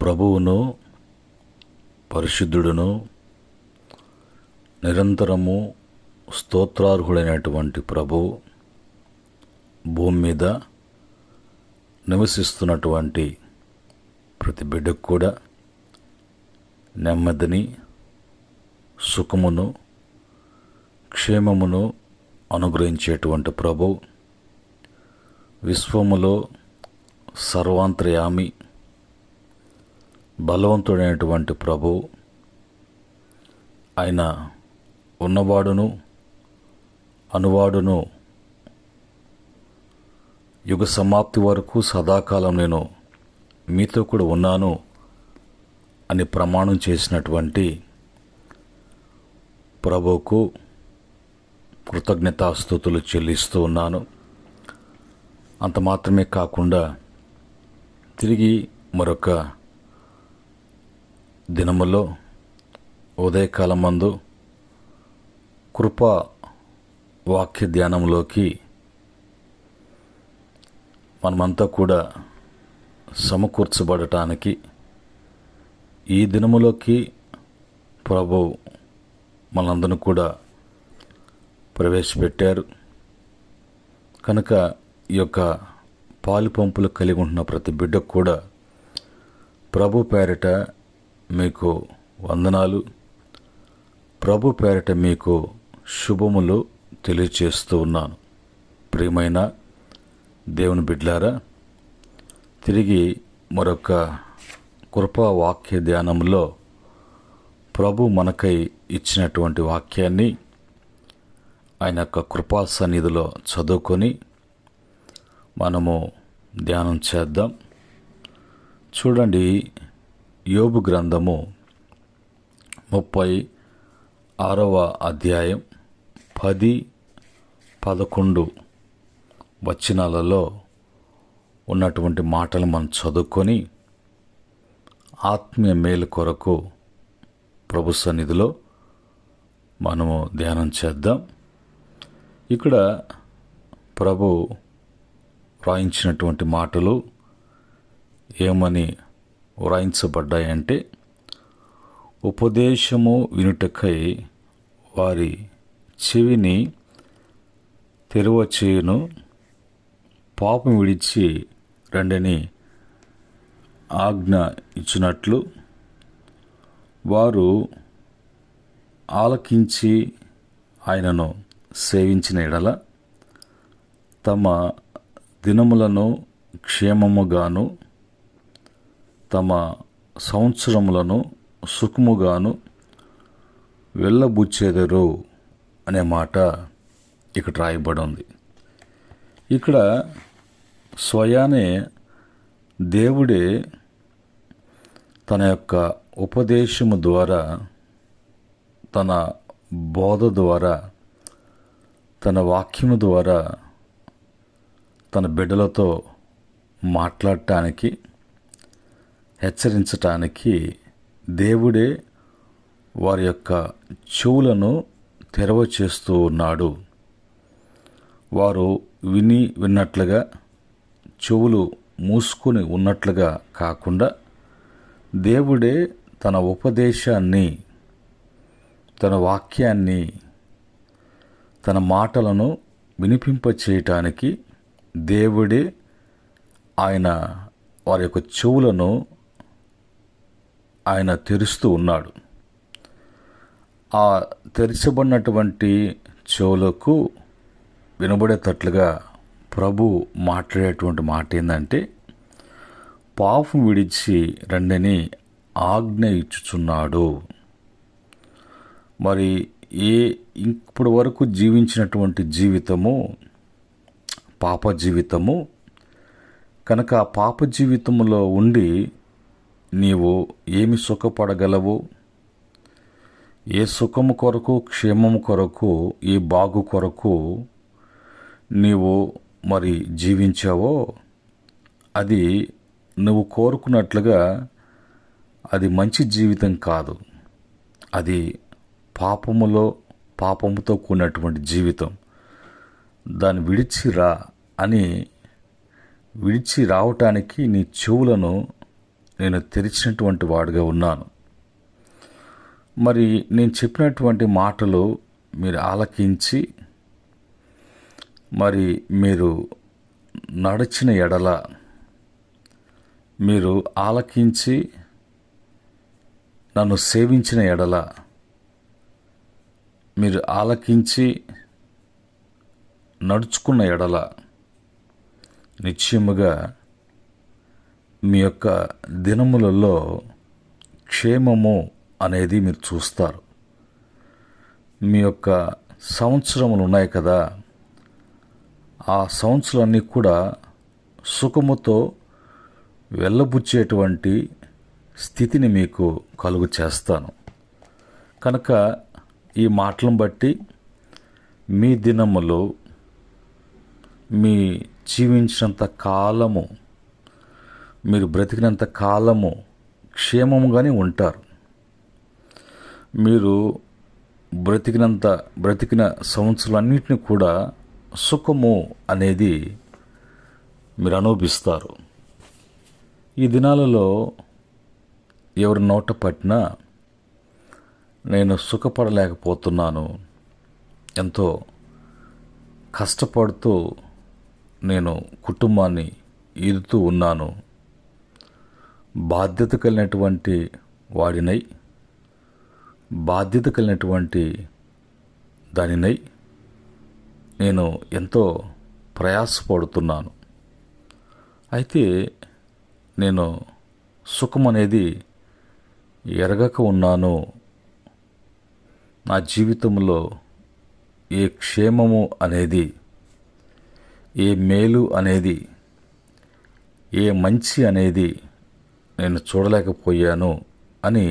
ప్రభువును పరిశుద్ధుడును నిరంతరము స్తోత్రార్హుడైనటువంటి ప్రభువు భూమి మీద నివసిస్తున్నటువంటి ప్రతి బిడ్డకు కూడా నెమ్మదిని, సుఖమును, క్షేమమును అనుగ్రహించేటువంటి ప్రభువు, విశ్వములో సర్వాంతర్యామి, బలవంతుడైనటువంటి ప్రభువు, ఆయన ఉన్నవాడును అనువాడును, యుగ సమాప్తి వరకు సదాకాలం నేను మీతో కూడా ఉన్నాను అని ప్రమాణం చేసినటువంటి ప్రభువుకు కృతజ్ఞతాస్తుతులు చెల్లిస్తూ ఉన్నాను. అంత మాత్రమే కాకుండా తిరిగి మరొక దినములో ఉదయకాలమందు కృపా వాక్య ధ్యానంలోకి మనమంతా కూడా సమకూర్చబడటానికి ఈ దినములోకి ప్రభు మనందరిని కూడా ప్రవేశపెట్టారు కనుక ఈ యొక్క పాలు పంపులు కలిగి ఉంటున్న ప్రతి బిడ్డకు కూడా ప్రభు పేరిట మీకు వందనాలు, ప్రభు పేరిట మీకు శుభములు తెలియచేస్తూ ఉన్నాను. ప్రియమైన దేవుని బిడ్డలారా, తిరిగి మరొక కృపా వాక్య ధ్యానంలో ప్రభు మనకై ఇచ్చినటువంటి వాక్యాన్ని ఆయన యొక్క కృపా సన్నిధిలో చదువుకొని మనము ధ్యానం చేద్దాం. చూడండి, యోబు గ్రంథము 36వ అధ్యాయం 10-11 వచనాలలో ఉన్నటువంటి మాటలు మనం చదువుకొని ఆత్మీయ మేలు కొరకు ప్రభు సన్నిధిలో మనము ధ్యానం చేద్దాం. ఇక్కడ ప్రభు వ్రాయించినటువంటి మాటలు ఏమని వ్రాయించబడ్డాయంటే, ఉపదేశము వినుటకై వారి చెవిని తెరవచేయును, పాపం విడిచి రండని ఆజ్ఞ ఇచ్చినట్లు వారు ఆలకించి ఆయనను సేవించిన ఎడల తమ దినములను క్షేమముగాను తమ సంవత్సరములను సుఖముగాను వెళ్ళబుచ్చెదరు అనే మాట ఇక్కడ రాయబడి ఉంది. ఇక్కడ స్వయానే దేవుడే తన యొక్క ఉపదేశము ద్వారా, తన బోధ ద్వారా, తన వాక్యము ద్వారా తన బిడ్డలతో మాట్లాడటానికి, హెచ్చరించటానికి దేవుడే వారి యొక్క చెవులను తెరవ చేస్తూ ఉన్నాడు. వారు విన్నట్లుగా, చెవులు మూసుకొని ఉన్నట్లుగా కాకుండా దేవుడే తన ఉపదేశాన్ని, తన వాక్యాన్ని, తన మాటలను వినిపింపచేయటానికి దేవుడే ఆయన వారి యొక్క చెవులను ఆయన తెరుస్తూ ఉన్నాడు. ఆ తెరచబడినటువంటి చెవులకు వినబడేటట్లుగా ప్రభు మాట్లాడేటువంటి మాట ఏంటంటే, పాపం విడిచి రండని ఆజ్ఞ ఇచ్చుచున్నాడు. మరి ఇప్పటి వరకు జీవించినటువంటి జీవితము పాప జీవితము కనుక, ఆ పాప జీవితంలో ఉండి నీవు ఏమి సుఖపడగలవు? ఏ సుఖము కొరకు, క్షేమము కొరకు, ఏ బాగు కొరకు నీవు మరి జీవించావో అది నువ్వు కోరుకున్నట్లుగా అది మంచి జీవితం కాదు. అది పాపముతో కూడినటువంటి జీవితం. దాన్ని విడిచి రావటానికి నీ చెవులను నేను తెరిచినటువంటి వాడిగా ఉన్నాను. మరి నేను చెప్పినటువంటి మాటలు మీరు ఆలకించి మరి మీరు నడిచిన ఎడల, మీరు ఆలకించి నన్ను సేవించిన ఎడల, మీరు ఆలకించి నడుచుకున్న ఎడల నిశ్చయముగా మీ యొక్క దినములలో క్షేమము అనేది మీరు చూస్తారు. మీ యొక్క సంవత్సరములు ఉన్నాయి కదా, ఆ సంవత్సరాలన్నీ కూడా సుఖముతో వెళ్ళబుచ్చేటువంటి స్థితిని మీకు కలుగు చేస్తాను. కనుక ఈ మాటలను బట్టి మీ దినములు, మీ జీవించినంత కాలము, మీరు బ్రతికినంత కాలము క్షేమముగానే ఉంటారు. మీరు బ్రతికిన సంవత్సరాలన్నింటినీ కూడా సుఖము అనేది మీరు అనుభవిస్తారు. ఈ దినాలలో ఎవరి నోట పట్టినా నేను సుఖపడలేకపోతున్నాను, ఎంతో కష్టపడుతూ నేను కుటుంబాన్ని ఈదుతూ ఉన్నాను, బాధ్యత కలిగినటువంటి వాడినై, బాధ్యత కలిగినటువంటి దానినై నేను ఎంతో ప్రయాసపడుతున్నాను. అయితే నేను సుఖం అనేది ఎరగక ఉన్నాను. నా జీవితంలో ఏ క్షేమము అనేది, ఏ మేలు అనేది, ఏ మంచి అనేది నేను చూడలేకపోయాను అని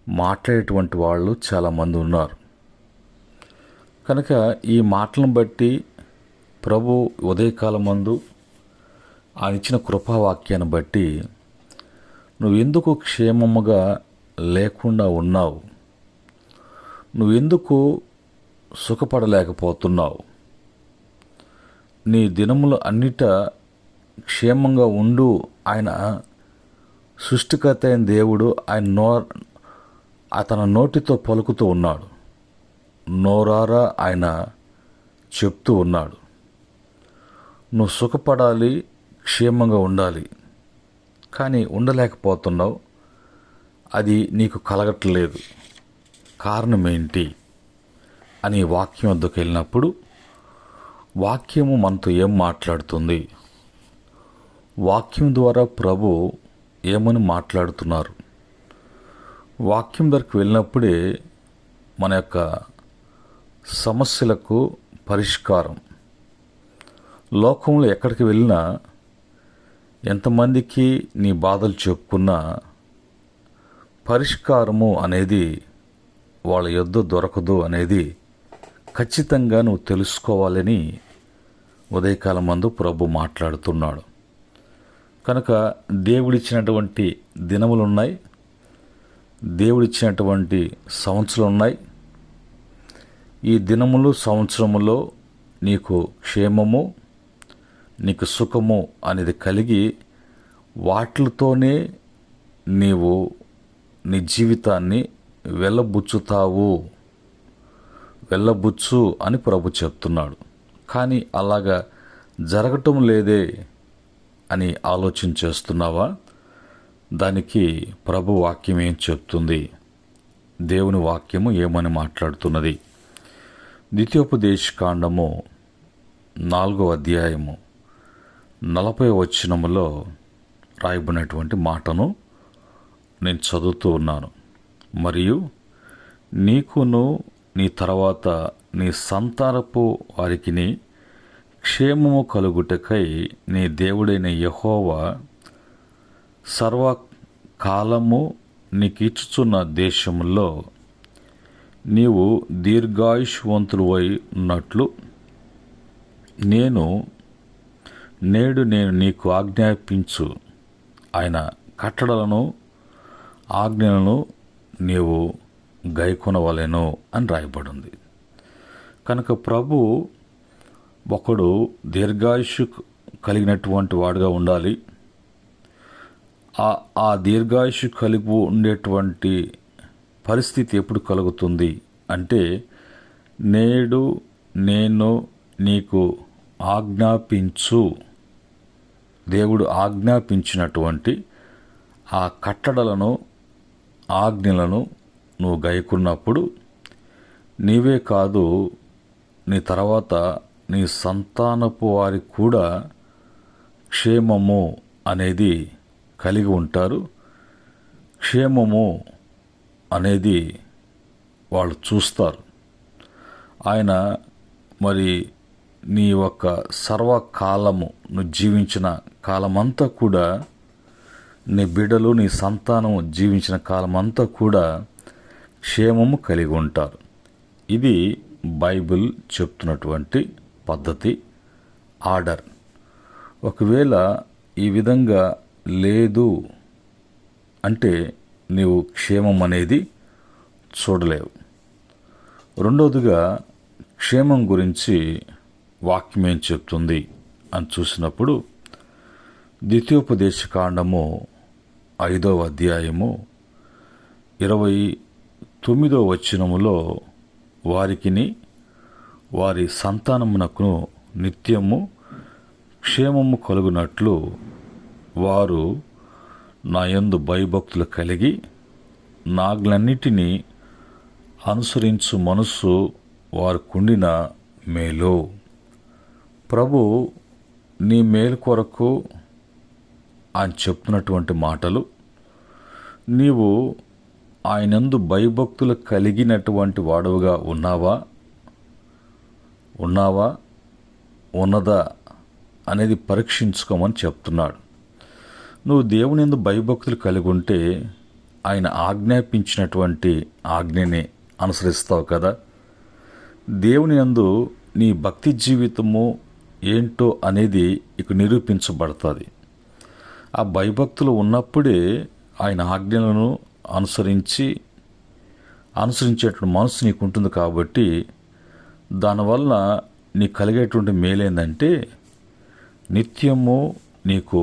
మాట్లాడేటువంటి వాళ్ళు చాలామంది ఉన్నారు. కనుక ఈ మాటలను బట్టి ప్రభు ఉదయకాలం మందు ఆయన ఇచ్చిన కృపావాక్యాన్ని బట్టి నువ్వెందుకు క్షేమముగా లేకుండా ఉన్నావు, నువ్వెందుకు సుఖపడలేకపోతున్నావు, నీ దినములు అన్నిట క్షేమంగా ఉండు. ఆయన సృష్టికర్త అయిన దేవుడు తన నోటితో పలుకుతూ ఉన్నాడు, నోరారా ఆయన చెప్తూ ఉన్నాడు, నువ్వు సుఖపడాలి, క్షేమంగా ఉండాలి, కానీ ఉండలేకపోతున్నావు. అది నీకు కలగట్లేదు, కారణం ఏంటి అని వాక్యం వద్దకు వెళ్ళినప్పుడు వాక్యము మనతో ఏం మాట్లాడుతుంది, వాక్యం ద్వారా ప్రభు ఏమని మాట్లాడుతున్నారు, వాక్యం దగ్గరికి వెళ్ళినప్పుడే మన యొక్క సమస్యలకు పరిష్కారం. లోకంలో ఎక్కడికి వెళ్ళినా ఎంతమందికి నీ బాధలు చెప్పుకున్నా పరిష్కారము అనేది వాళ్ళ యొద్ద దొరకదు అనేది ఖచ్చితంగా నువ్వు తెలుసుకోవాలని ఉదయకాలం మందు ప్రభు మాట్లాడుతున్నాడు. కనుక దేవుడిచ్చినటువంటి దినములున్నాయి, దేవుడిచ్చినటువంటి సంవత్సరాలు ఉన్నాయి. ఈ దినములు సంవత్సరములో నీకు క్షేమము, నీకు సుఖము అనేది కలిగి వాటితోనే నీవు నీ జీవితాన్ని వెళ్ళబుచ్చు అని ప్రభు చెప్తున్నాడు. కానీ అలాగా జరగటం లేదే అని ఆలోచన చేస్తున్నావా? దానికి ప్రభు వాక్యం ఏం చెప్తుంది, దేవుని వాక్యము ఏమని మాట్లాడుతున్నది? ద్వితీయోపదేశకాండము 4వ అధ్యాయము 40వ వచనములో రాయబడినటువంటి మాటను నేను చదువుతూ ఉన్నాను. మరియు నీకును నీ తర్వాత నీ సంతానపు వారికిని క్షేమము కలుగుటకై నీ దేవుడైన యెహోవా సర్వకాలము నీకిచ్చుచున్న దేశములో నీవు దీర్ఘాయుష్వంతులవై ఉన్నట్లు నేడు నేను నీకు ఆజ్ఞాపించు ఆయన కట్టడలను ఆజ్ఞలను నీవు గైకొనవలెను అని రాయబడింది. కనుక ప్రభు ఒకడు దీర్ఘాయుష్ కలిగినటువంటి వాడుగా ఉండాలి, ఆ దీర్ఘాయుషు కలిగి ఉండేటువంటి పరిస్థితి ఎప్పుడు కలుగుతుంది అంటే, నేడు నేను నీకు ఆజ్ఞాపించు, దేవుడు ఆజ్ఞాపించినటువంటి ఆ కట్టడలను, ఆజ్ఞలను నువ్వు గైకున్నప్పుడు, నీవే కాదు నీ తర్వాత నీ సంతానపు వారికి కూడా క్షేమము అనేది కలిగి ఉంటారు. క్షేమము అనేది వాళ్ళు చూస్తారు. ఆయన మరి నీ యొక్క సర్వకాలము నువ్వు జీవించిన కాలమంతా కూడా, నీ బిడ్డలు నీ సంతానము జీవించిన కాలమంతా కూడా క్షేమము కలిగి ఉంటారు. ఇది బైబిల్ చెప్తున్నటువంటి పద్ధతి, ఆర్డర్. ఒకవేళ ఈ విధంగా లేదు అంటే నీవు క్షేమం అనేది చూడలేవు. రెండవదిగా, క్షేమం గురించి వాక్యం ఏం చెప్తుంది అని చూసినప్పుడు, ద్వితీయోపదేశకాండము 5వ అధ్యాయము 29వ వచనములో, వారికిని వారి సంతానమునకును నిత్యము క్షేమము కలుగునట్లు వారు నా యందు భయభక్తులు కలిగి నాగ్లన్నిటినీ అనుసరించు మనస్సు వారికుండిన మేలు. ప్రభు నీ మేలు కొరకు ఆయన చెప్తున్నటువంటి మాటలు, నీవు ఆయనందు భయభక్తులు కలిగినటువంటి వాడవుగా ఉన్నావా ఉన్నదా అనేది పరీక్షించుకోమని చెప్తున్నాడు. నువ్వు దేవుని యందు భయభక్తులు కలిగి ఉంటే ఆయన ఆజ్ఞాపించినటువంటి ఆజ్ఞని అనుసరిస్తావు కదా. దేవుని యందు నీ భక్తి జీవితము ఏంటో అనేది ఇక నిరూపించబడుతుంది. ఆ భయభక్తులు ఉన్నప్పుడే ఆయన ఆజ్ఞలను అనుసరించేటువంటి మనసు నీకు ఉంటుంది. కాబట్టి దానివల్ల నీకు కలిగేటువంటి మేలేందంటే, నిత్యము నీకు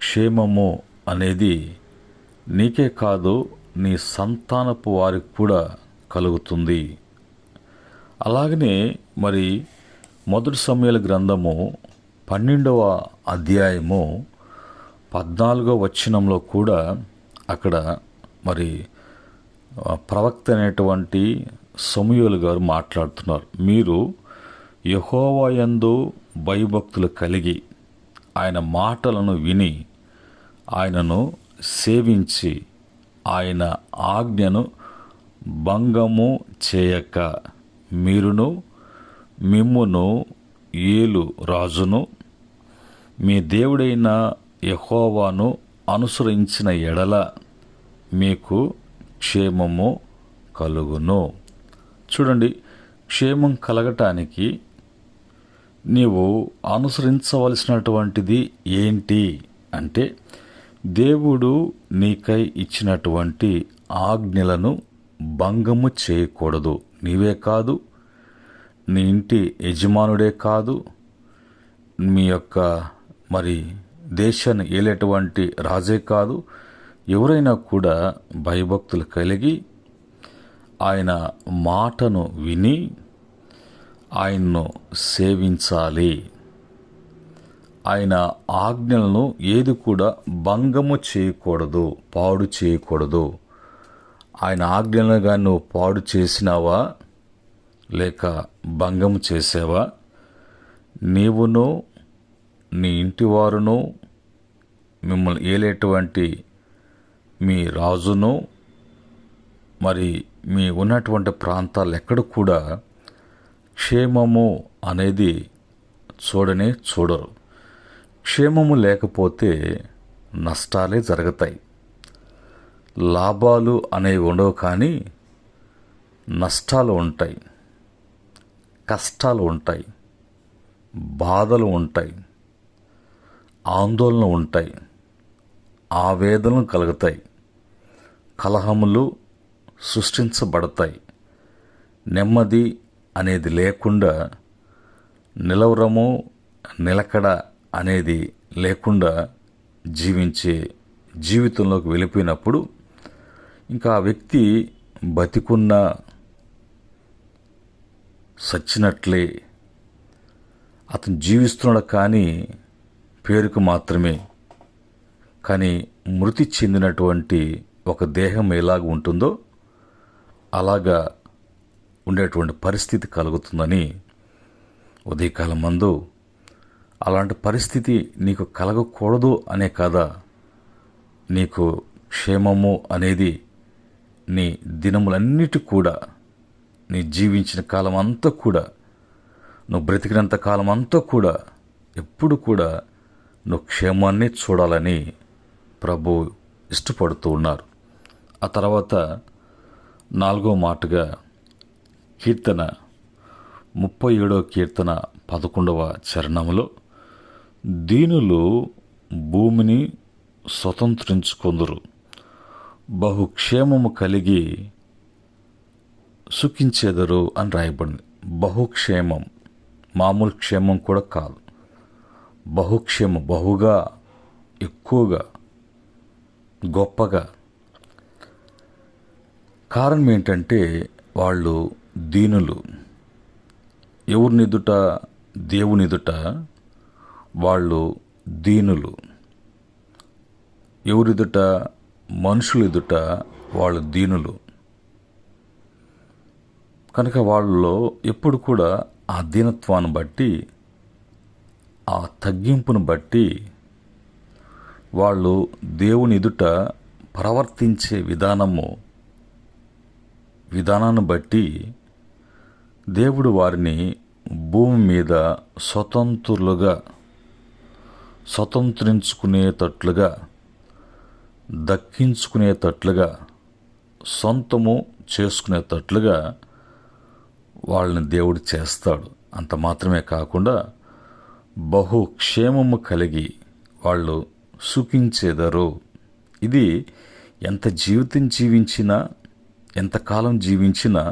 క్షేమము అనేది నీకే కాదు నీ సంతానపు వారికి కూడా కలుగుతుంది. అలాగనే మరి 1 సమూయేలు గ్రంథము 12వ అధ్యాయము 14వ వచనంలో కూడా అక్కడ మరి ప్రవక్త అనేటువంటి సమూయేలు గారు మాట్లాడుతున్నారు. మీరు యెహోవా యందు భయభక్తులు కలిగి ఆయన మాటలను విని ఆయనను సేవించి ఆయన ఆజ్ఞను భంగము చేయక మీరును మిమ్మును ఏలు రాజును మీ దేవుడైన యెహోవాను అనుసరించిన ఎడల మీకు క్షేమము కలుగును. చూడండి, క్షేమం కలగటానికి నీవు అనుసరించవలసినటువంటిది ఏంటి అంటే, దేవుడు నీకై ఇచ్చినటువంటి ఆజ్ఞలను భంగము చేయకూడదు. నీవే కాదు, నీ ఇంటి యజమానుడే కాదు, మీ యొక్క మరి దేశాన్ని ఏలేటువంటి రాజే కాదు, ఎవరైనా కూడా భయభక్తులు కలిగి ఆయన మాటను విని ఆయన్ను సేవించాలి. ఆయన ఆజ్ఞలను ఏది కూడా భంగము చేయకూడదు, పాడు చేయకూడదు. ఆయన ఆజ్ఞలను కానీ నువ్వు పాడు చేసినావా లేక భంగము చేసావా, నీవును నీ ఇంటివారును మిమ్మల్ని ఏలేటువంటి మీ రాజును మరి మీ ఉన్నటువంటి ప్రాంతాలు ఎక్కడ కూడా క్షేమము అనేది చూడరు. క్షేమము లేకపోతే నష్టాలే జరుగుతాయి. లాభాలు అనేవి ఉండవు, కానీ నష్టాలు ఉంటాయి, కష్టాలు ఉంటాయి, బాధలు ఉంటాయి, ఆందోళన ఉంటాయి, ఆవేదనలు కలుగుతాయి, కలహములు సృష్టించబడతాయి. నెమ్మది అనేది లేకుండా, నిలవరము నిలకడ అనేది లేకుండా జీవించే జీవితంలోకి వెళ్ళిపోయినప్పుడు ఇంకా ఆ వ్యక్తి బతికున్న సచ్చినట్లే, అతను జీవిస్తున్నాడు కానీ పేరుకు మాత్రమే. కానీ మృతి చెందినటువంటి ఒక దేహం ఎలాగ ఉంటుందో అలాగా ఉండేటువంటి పరిస్థితి కలుగుతుందని ఉదయకాలం మందు అలాంటి పరిస్థితి నీకు కలగకూడదు అనే కదా నీకు క్షేమము అనేది నీ దినములన్నిటి కూడా, నీ జీవించిన కాలం అంతా కూడా, నువ్వు బ్రతికినంత కాలం అంతా కూడా ఎప్పుడు కూడా నువ్వు క్షేమాన్ని చూడాలని ప్రభు ఇష్టపడుతూ ఉన్నారు. ఆ తర్వాత 4వ మాటగా కీర్తన 37వ కీర్తన 11వ చరణంలో, దీనులు భూమిని స్వతంత్రించుకొందురు, బహుక్షేమము కలిగి సుఖించెదరు అని రాయబడింది. బహుక్షేమం మామూలు క్షేమం కూడా కాదు, బహుక్షేమం, బహుగా, ఎక్కువగా, గొప్పగా. కారణం ఏంటంటే వాళ్ళు దీనులు. ఎవరినిదుట? దేవునిదుట వాళ్ళు దీనులు. ఎవరిదుట? మనుషులు ఎదుట వాళ్ళు దీనులు. కనుక వాళ్ళలో ఎప్పుడు కూడా ఆ దీనత్వాన్ని బట్టి, ఆ తగ్గింపును బట్టి, వాళ్ళు దేవుని ఎదుట ప్రవర్తించే విధానాన్ని బట్టి దేవుడు వారిని భూమి మీద స్వతంత్రించుకునేటట్లుగా, దక్కించుకునేటట్లుగా, సొంతము చేసుకునేటట్లుగా వాళ్ళని దేవుడు చేస్తాడు. అంత మాత్రమే కాకుండా బహుక్షేమము కలిగి వాళ్ళు సుఖించెదరు. ఇది ఎంత జీవితం జీవించినా, ఎంతకాలం జీవించినా,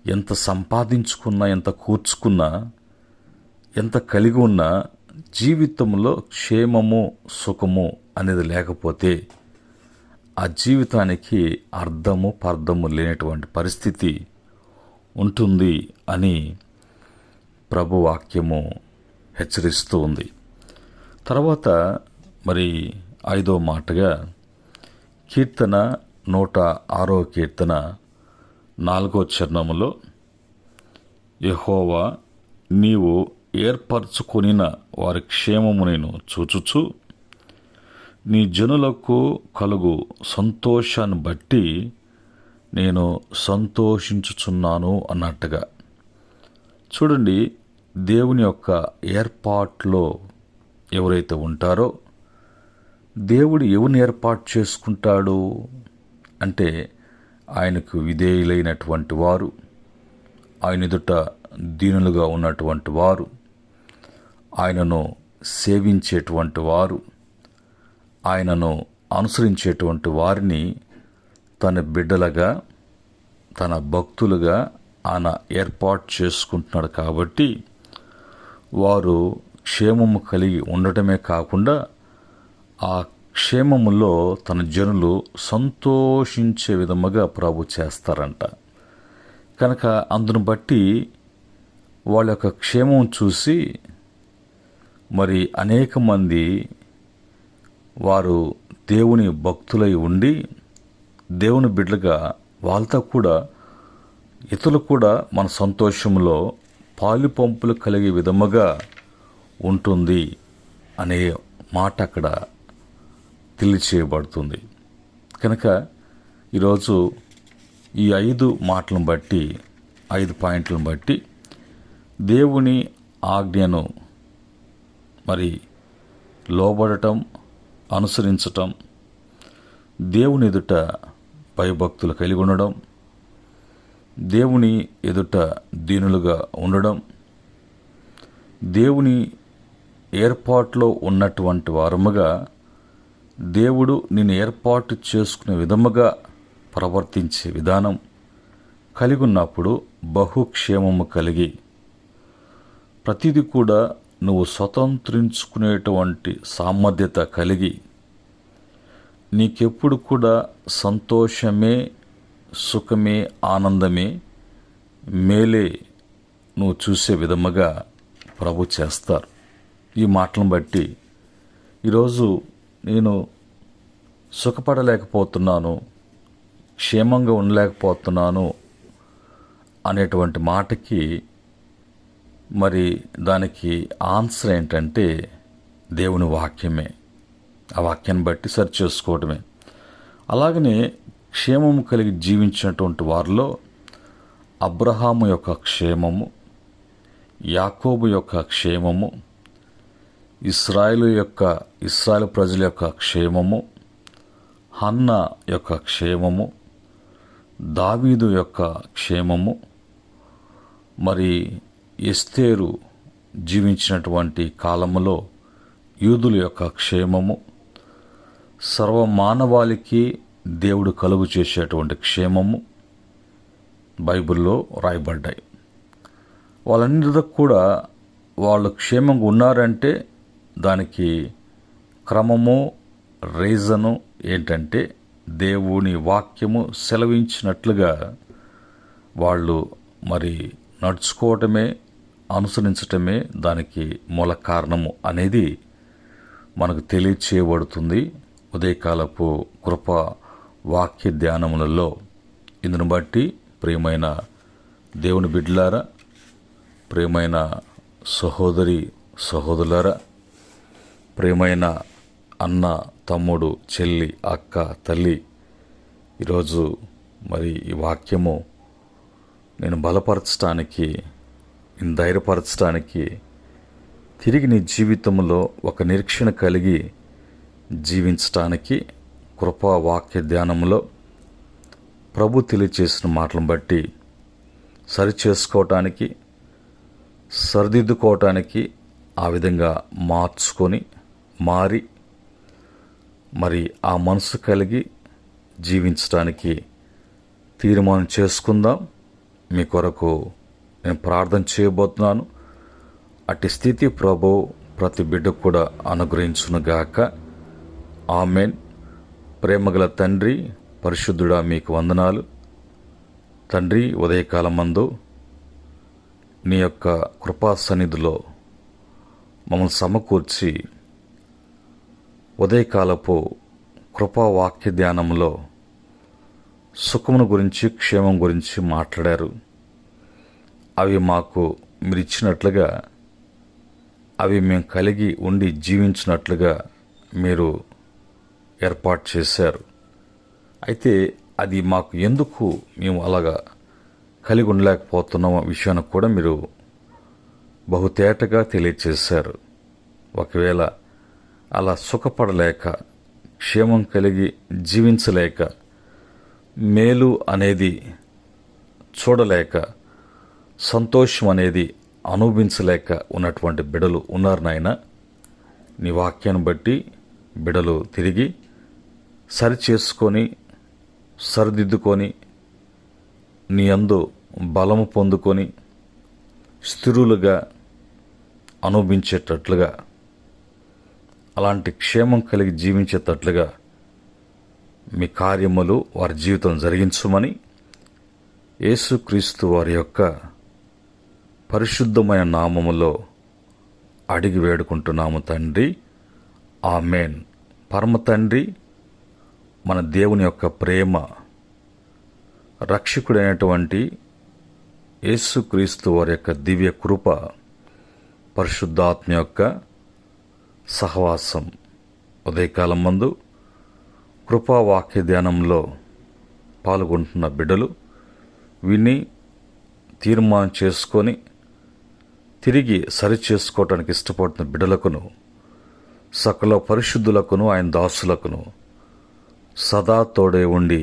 ఎంత సంపాదించుకున్నా, ఎంత కూర్చుకున్నా, ఎంత కలిగి ఉన్నా జీవితంలో క్షేమము సుఖము అనేది లేకపోతే ఆ జీవితానికి అర్థము పర్థము లేనటువంటి పరిస్థితి ఉంటుంది అని ప్రభు వాక్యము హెచ్చరిస్తూ ఉంది. తర్వాత మరి 5వ మాటగా కీర్తన 106వ కీర్తన 4వ చరణములో, యెహోవా నీవు ఏర్పరచుకొనిన వారి క్షేమము నేను చూచుచు నీ జనులకు కలుగు సంతోషాన్ని బట్టి నేను సంతోషించుచున్నాను అన్నట్టుగా. చూడండి, దేవుని యొక్క ఏర్పాట్లో ఎవరైతే ఉంటారో, దేవుడు ఎవరిని ఏర్పాటు చేసుకుంటాడు అంటే ఆయనకు విధేయులైనటువంటి వారు, ఆయన ఎదుట దీనులుగా ఉన్నటువంటి వారు, ఆయనను సేవించేటువంటి వారు, ఆయనను అనుసరించేటువంటి వారిని తన బిడ్డలుగా, తన భక్తులుగా ఆయన ఏర్పాటు చేసుకుంటున్నాడు. కాబట్టి వారు క్షేమము కలిగి ఉండటమే కాకుండా ఆ క్షేమములో తన జనులు సంతోషించే విధముగా ప్రభు చేస్తారంట. కనుక అందును బట్టి వాళ్ళ యొక్క క్షేమం చూసి మరి అనేక మంది వారు దేవుని భక్తులై ఉండి దేవుని బిడ్డలుగా వాళ్ళతో కూడా ఇతరులు కూడా మన సంతోషంలో పాలు పంపులు కలిగే విధముగా ఉంటుంది అనే మాట అక్కడ తెలియచేయబడుతుంది. కనుక ఈరోజు ఈ 5 మాటలను బట్టి, 5 పాయింట్లను బట్టి దేవుని ఆజ్ఞను మరి లోబడటం, అనుసరించటం, దేవుని ఎదుట భయభక్తులు కలిగి ఉండడం, దేవుని ఎదుట దీనులుగా ఉండడం, దేవుని ఏర్పాట్లో ఉన్నటువంటి వారముగా దేవుడు నిన్ను ఏర్పాటు చేసుకునే విధముగా ప్రవర్తించే విధానం కలిగి ఉన్నప్పుడు బహుక్షేమము కలిగి ప్రతిదీ కూడా నువ్వు స్వతంత్రించుకునేటువంటి సామర్థ్యత కలిగి నీకెప్పుడు కూడా సంతోషమే, సుఖమే, ఆనందమే, మేలే నువ్వు చూసే విధముగా ప్రభు చేస్తారు. ఈ మాటలను బట్టి ఈరోజు నేను సుఖపడలేకపోతున్నాను, క్షేమంగా ఉండలేకపోతున్నాను అనేటువంటి మాటకి మరి దానికి ఆన్సర్ ఏంటంటే దేవుని వాక్యమే. ఆ వాక్యాన్ని బట్టి సరి చేసుకోవడమే. అలాగనే క్షేమము కలిగి జీవించినటువంటి వారిలో అబ్రహాము యొక్క క్షేమము, యాకోబు యొక్క క్షేమము, ఇశ్రాయేలు ప్రజల యొక్క క్షేమము, హన్నా యొక్క క్షేమము, దావీదు యొక్క క్షేమము, మరి ఎస్తేరు జీవించినటువంటి కాలములో యూదుల యొక్క క్షేమము, సర్వమానవాళికి దేవుడు కలుగు చేసేటువంటి క్షేమము బైబిల్లో రాయబడ్డాయి. వాళ్ళందరికీ కూడా వాళ్ళు క్షేమంగా ఉన్నారంటే దానికి క్రమము, రీజను ఏంటంటే దేవుని వాక్యము సెలవించినట్లుగా వాళ్ళు మరి నడుచుకోవటమే, అనుసరించటమే దానికి మూల కారణము అనేది మనకు తెలియచేయబడుతుంది ఉదయకాలపు కృప వాక్య ధ్యానములలో. ఇందును బట్టి ప్రియమైన దేవుని బిడ్డలారా, ప్రియమైన సహోదరి సహోదరులారా, ప్రియమైన అన్న, తమ్ముడు, చెల్లి, అక్క, తల్లి, ఈరోజు మరి ఈ వాక్యము నేను బలపరచడానికి, నేను ధైర్యపరచడానికి, తిరిగి నీ జీవితంలో ఒక నిరీక్షణ కలిగి జీవించటానికి కృపా వాక్య ధ్యానంలో ప్రభు తెలియచేసిన మాటలను బట్టి సరిచేసుకోవటానికి, సరిదిద్దుకోవటానికి, ఆ విధంగా మారి మరి ఆ మనసు కలిగి జీవించడానికి తీర్మానం చేసుకుందాం. మీ కొరకు నేను ప్రార్థన చేయబోతున్నాను. అట్టి స్థితి ప్రభు ప్రతి బిడ్డకు కూడా అనుగ్రహించునుగాక. ఆమెన్. ప్రేమగల తండ్రి, పరిశుద్ధుడా, మీకు వందనాలు తండ్రి. ఉదయకాలమందు నీ యొక్క కృపా సన్నిధిలో మమ్మల్ని సమకూర్చి ఉదయకాలపు కృపా వాక్య ధ్యానంలో సుఖమును గురించి, క్షేమం గురించి మాట్లాడారు. అవి మాకు మీరు ఇచ్చినట్లుగా, అవి మేము కలిగి ఉండి జీవించినట్లుగా మీరు ఏర్పాటు చేశారు. అయితే అది మాకు ఎందుకు మేము అలాగా కలిగి ఉండలేకపోతున్నాం విషయాన్ని కూడా మీరు బహుతేటగా తెలియచేశారు. ఒకవేళ అలా సుఖపడలేక, క్షేమం కలిగి జీవించలేక, మేలు అనేది చూడలేక, సంతోషం అనేది అనుభవించలేక ఉన్నటువంటి బిడలు ఉన్నారు నాయన. నీ వాక్యాన్ని బట్టి బిడలు తిరిగి సరిచేసుకొని, సరిదిద్దుకొని, నీ యందు బలము పొందుకొని స్థిరులుగా అనుభవించేటట్లుగా, అలాంటి క్షేమం కలిగి జీవించేటట్లుగా మీ కార్యములు వారి జీవితం జరిగించమని యేసుక్రీస్తు వారి యొక్క పరిశుద్ధమైన నామములో అడిగి వేడుకుంటున్నాము తండ్రి. ఆమెన్. పరమ తండ్రి, మన దేవుని యొక్క ప్రేమ, రక్షకుడైనటువంటి యేసుక్రీస్తు వారి యొక్క దివ్య కృప, పరిశుద్ధాత్మ యొక్క సహవాసం ఉదయకాలం మందు కృపావాక్య ధ్యానంలో పాల్గొంటున్న బిడ్డలు విని తీర్మానం చేసుకొని తిరిగి సరిచేసుకోవటానికి ఇష్టపడుతున్న బిడ్డలకును, సకల పరిశుద్ధులకును, ఆయన దాసులకును సదా తోడే ఉండి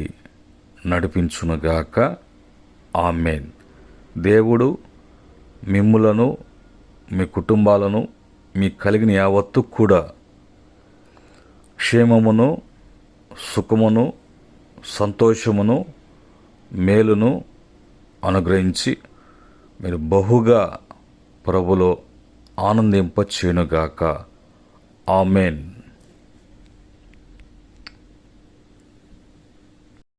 నడిపించునుగాక. ఆమెన్. దేవుడు మిమ్ములను, మీ కుటుంబాలను, మీ కలిగిన యావత్తు కూడా క్షేమమును, సుఖమును, సంతోషమును, మేలును అనుగ్రహించి మీరు బహుగా ప్రభులో ఆనందింపచేయునుగాక. ఆమెన్.